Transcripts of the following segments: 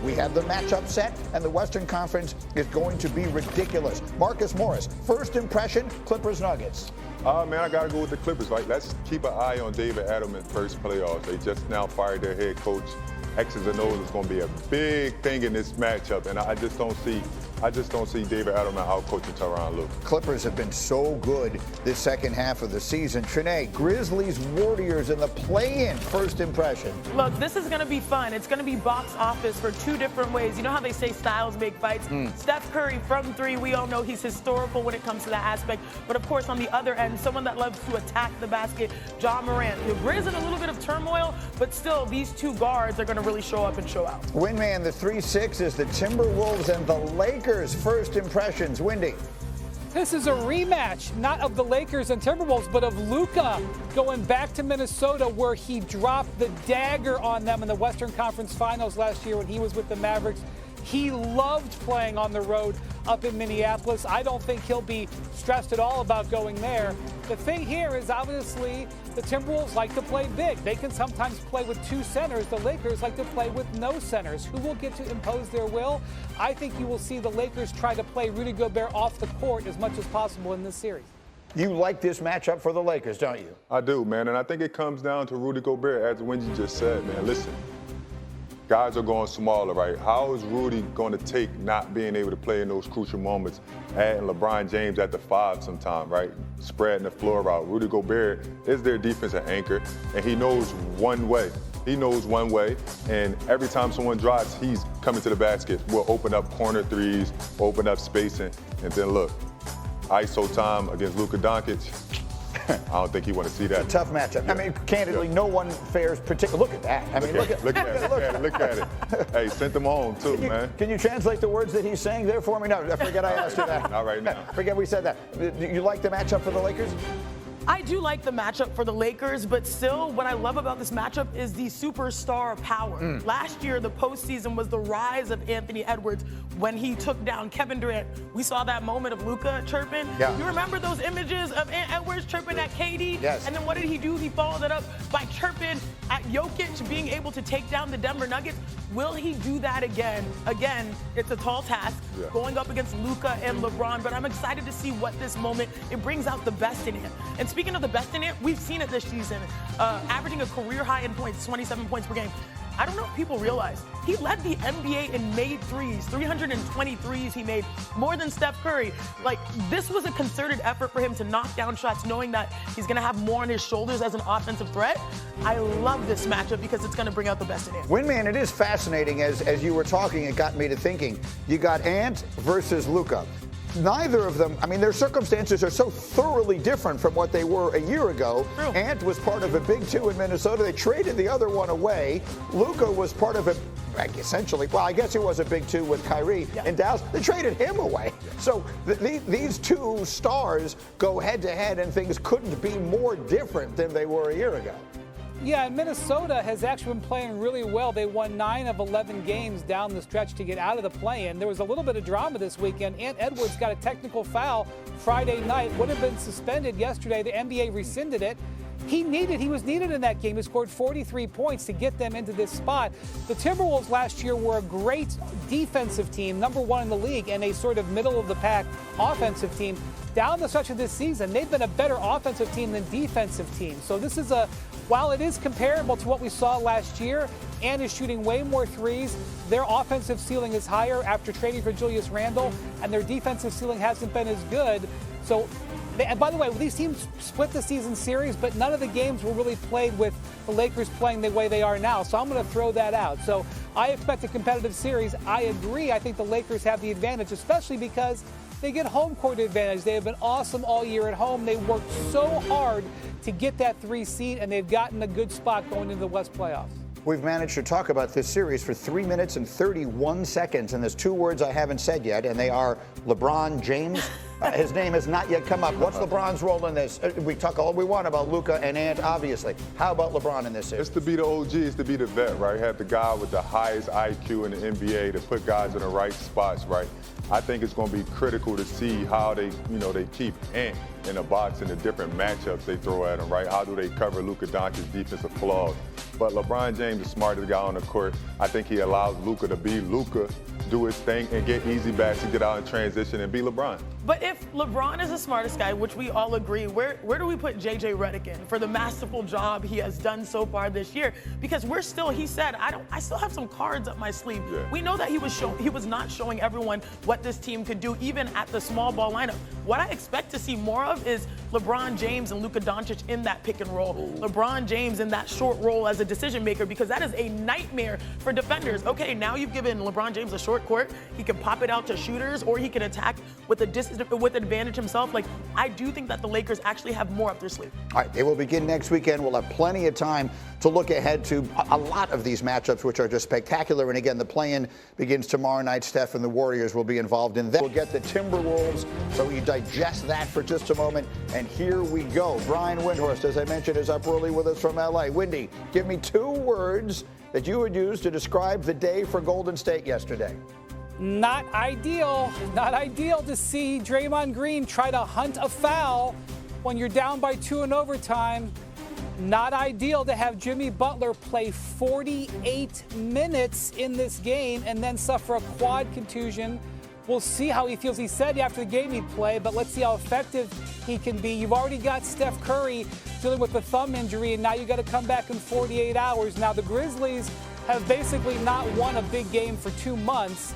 We have the matchup set, and the Western Conference is going to be ridiculous. Marcus Morris, first impression, Clippers-Nuggets. Man, I got to go with the Clippers. Like, let's keep an eye on David Edelman's first playoffs. They just now fired their head coach. X's and O's is going to be a big thing in this matchup, and I just don't see David Edelman out-coaching Tyronn Lue. Clippers have been so good this second half of the season. Trinae, Grizzlies, Warriors in the play-in, first impression. Look, this is going to be fun. It's going to be box office for two different ways. You know how they say styles make fights? Steph Curry from three, we all know he's historical when it comes to that aspect. But, of course, on the other end, someone that loves to attack the basket, Ja Morant. The Grizz in a little bit of turmoil, but still, these two guards are going to really show up and show out. Windman, the 3-6 is the Timberwolves and the Lakers. First impressions. Windy. This is a rematch, not of the Lakers and Timberwolves, but of Luka going back to Minnesota, where he dropped the dagger on them in the Western Conference Finals last year when he was with the Mavericks. He loved playing on the road up in Minneapolis. I don't think he'll be stressed at all about going there. The thing here is obviously the Timberwolves like to play big. They can sometimes play with two centers. The Lakers like to play with no centers. Who will get to impose their will? I think you will see the Lakers try to play Rudy Gobert off the court as much as possible in this series. You like this matchup for the Lakers, don't you? I do, man, and I think it comes down to Rudy Gobert, as Wendy just said, man. Listen. Guys are going smaller, right? How is Rudy going to take not being able to play in those crucial moments, adding LeBron James at the 5 sometime, right? Spreading the floor out. Rudy Gobert is their defensive anchor, and he knows one way. He knows one way, and every time someone drives, he's coming to the basket. Will open up corner threes, open up spacing, and then look, ISO time against Luka Doncic. I don't think he want to see that. It's a tough matchup. Yeah. I mean, candidly, no one fares particularly. Look at that. I mean, look at it. Look at it. Hey, sent them home too, man. Can you translate the words that he's saying there for me? No, I forget I asked you that. Not right now. Forget we said that. Do you like the matchup for the Lakers? I do like the matchup for the Lakers, but still, what I love about this matchup is the superstar power. Last year, the postseason was the rise of Anthony Edwards when he took down Kevin Durant. We saw that moment of Luka chirping. Yeah. You remember those images of Edwards chirping at KD? Yes. And then what did he do? He followed it up by chirping at Jokic, being able to take down the Denver Nuggets. Will he do that again? Again, it's a tall task, going up against Luka and LeBron, but I'm excited to see what this moment, it brings out the best in him. And speaking of the best in it, we've seen it this season, averaging a career high in points, 27 points per game. I don't know if people realize, he led the NBA in made threes, 320 threes he made, more than Steph Curry. Like, this was a concerted effort for him to knock down shots, knowing that he's going to have more on his shoulders as an offensive threat. I love this matchup because it's going to bring out the best in him. Windman, it is fascinating. As you were talking, it got me to thinking. You got Ant versus Luka. Neither of them, I mean, their circumstances are so thoroughly different from what they were a year ago. True. Ant was part of a big two in Minnesota. They traded the other one away. Luka was part of a, essentially, well, I guess he was a big two with Kyrie in Dallas. They traded him away. So these two stars go head-to-head, and things couldn't be more different than they were a year ago. Yeah, and Minnesota has actually been playing really well. They won 9 of 11 games down the stretch to get out of the play-in. There was a little bit of drama this weekend. Ant Edwards got a technical foul Friday night, would have been suspended yesterday. The NBA rescinded it. He was needed in that game. He scored 43 points to get them into this spot. The Timberwolves last year were a great defensive team, number 1 in the league, and a sort of middle-of-the-pack offensive team. Down the stretch of this season, they've been a better offensive team than defensive team. So this is while it is comparable to what we saw last year, and is shooting way more threes, their offensive ceiling is higher after trading for Julius Randle, and their defensive ceiling hasn't been as good. So, and by the way, these teams split the season series, but none of the games were really played with the Lakers playing the way they are now. So I'm going to throw that out. So I expect a competitive series. I agree. I think the Lakers have the advantage, especially because they get home court advantage. They have been awesome all year at home. They worked so hard to get that 3 seed, and they've gotten a good spot going into the West playoffs. We've managed to talk about this series for 3 minutes and 31 seconds, and there's 2 words I haven't said yet, and they are LeBron James His name has not yet come up. What's LeBron's role in this? We talk all we want about Luka and Ant, obviously. How about LeBron in this series? It's to be the OG, it's to be the vet, right? Have the guy with the highest IQ in the NBA to put guys in the right spots, right? I think it's going to be critical to see how they keep Ant in the box and the different matchups they throw at him, right? How do they cover Luka Doncic's defensive flaws? But LeBron James, the smartest guy on the court, I think he allows Luka to be Luka, do his thing, and get easy baskets, get out in transition, and be LeBron. But if LeBron is the smartest guy, which we all agree, where do we put JJ Redick in for the masterful job he has done so far this year? Because he said, I still have some cards up my sleeve. Yeah. We know that he was not showing everyone what this team could do, even at the small ball lineup. What I expect to see more of is LeBron James and Luka Doncic in that pick and roll. Ooh. LeBron James in that short roll as a decision maker, because that is a nightmare for defenders. Okay, now you've given LeBron James a short court. He can pop it out to shooters, or he can attack with advantage himself. Like, I do think that the Lakers actually have more up their sleeve. All right, they will begin next weekend. We'll have plenty of time to look ahead to a lot of these matchups, which are just spectacular. And again, the play-in begins tomorrow night. Steph and the Warriors will be involved in that. We'll get the Timberwolves, so you digest that for just a moment. And here we go. Brian Windhorst, as I mentioned, is up early with us from L.A. Windy, give me 2 words that you would use to describe the day for Golden State yesterday. Not ideal. Not ideal to see Draymond Green try to hunt a foul when you're down by 2 in overtime. Not ideal to have Jimmy Butler play 48 minutes in this game and then suffer a quad contusion. We'll see how he feels. He said after the game he'd play, but let's see how effective he can be. You've already got Steph Curry dealing with a thumb injury, and now you've got to come back in 48 hours. Now, the Grizzlies have basically not won a big game for 2 months,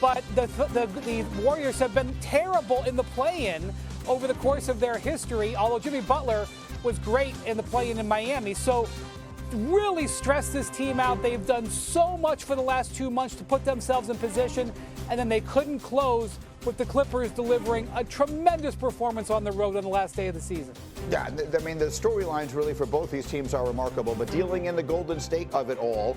but the Warriors have been terrible in the play-in over the course of their history, although Jimmy Butler was great in the play-in in Miami. So really stress this team out. They've done so much for the last 2 months to put themselves in position, and then they couldn't close with the Clippers delivering a tremendous performance on the road on the last day of the season. Yeah, I mean, the storylines really for both these teams are remarkable, but dealing in the Golden State of it all,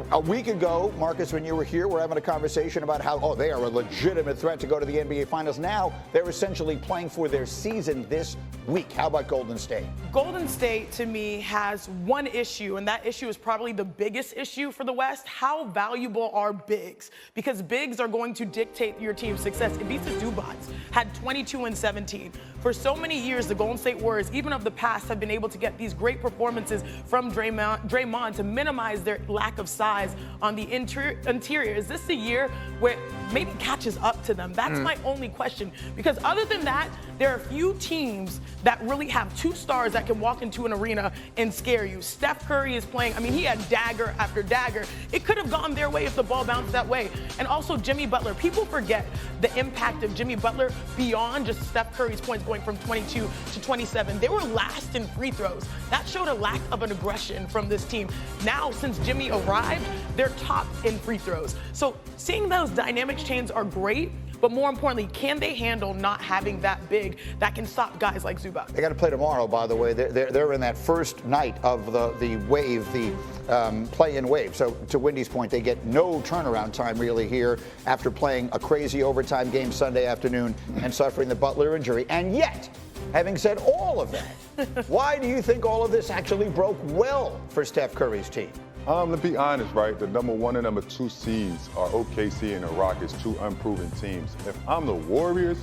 a week ago, Marcus, when you were here, we're having a conversation about how, they are a legitimate threat to go to the NBA Finals. Now, they're essentially playing for their season this week. How about Golden State? Golden State, to me, has one issue, and that issue is probably the biggest issue for the West. How valuable are bigs? Because bigs are going to dictate your team's success. Ivica Zubac had 22 and 17. For so many years, the Golden State Warriors, even of the past, have been able to get these great performances from Draymond to minimize their lack of size on the interior. Is this the year where maybe catches up to them? That's my only question. Because other than that, there are few teams that really have 2 stars that can walk into an arena and scare you. Steph Curry is playing, he had dagger after dagger. It could have gone their way if the ball bounced that way. And also Jimmy Butler. People forget the impact of Jimmy Butler beyond just Steph Curry's points going from 22 to 27. They were last in free throws. That showed a lack of an aggression from this team. Now, since Jimmy arrived, they're top in free throws. So seeing those dynamics change are great, but more importantly, can they handle not having that big that can stop guys like Zubac? They got to play tomorrow, by the way. They're in that first night of the wave, the play-in wave. So to Wendy's point, they get no turnaround time really here after playing a crazy overtime game Sunday afternoon and suffering the Butler injury. And yet, having said all of that, why do you think all of this actually broke well for Steph Curry's team? To be honest, right, the number 1 and number 2 seeds are OKC and the Rockets, 2 unproven teams. If I'm the Warriors,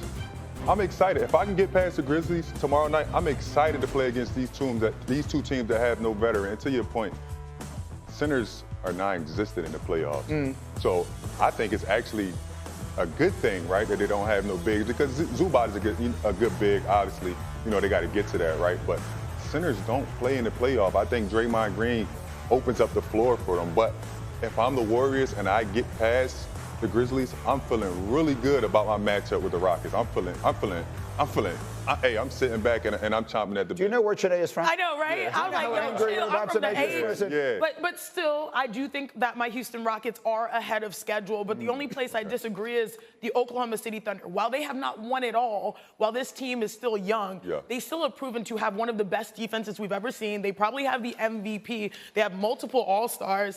I'm excited. If I can get past the Grizzlies tomorrow night, I'm excited to play against these 2 teams that have no veteran. And to your point, centers are non-existent in the playoffs. So I think it's actually a good thing, right, that they don't have no bigs, because Zubac is a good big. Obviously, they got to get to that, right? But centers don't play in the playoff. I think Draymond Green opens up the floor for them. But if I'm the Warriors and I get past the Grizzlies, I'm feeling really good about my matchup with the Rockets. I'm sitting back and I'm chomping at the bit. Do you know where today is from? I know, right? Yeah. I'm like, chill. I'm from the A's. Yeah. But still, I do think that my Houston Rockets are ahead of schedule. But the only place I disagree is the Oklahoma City Thunder. While they have not won it all, while this team is still young, they still have proven to have one of the best defenses we've ever seen. They probably have the MVP. They have multiple All-Stars.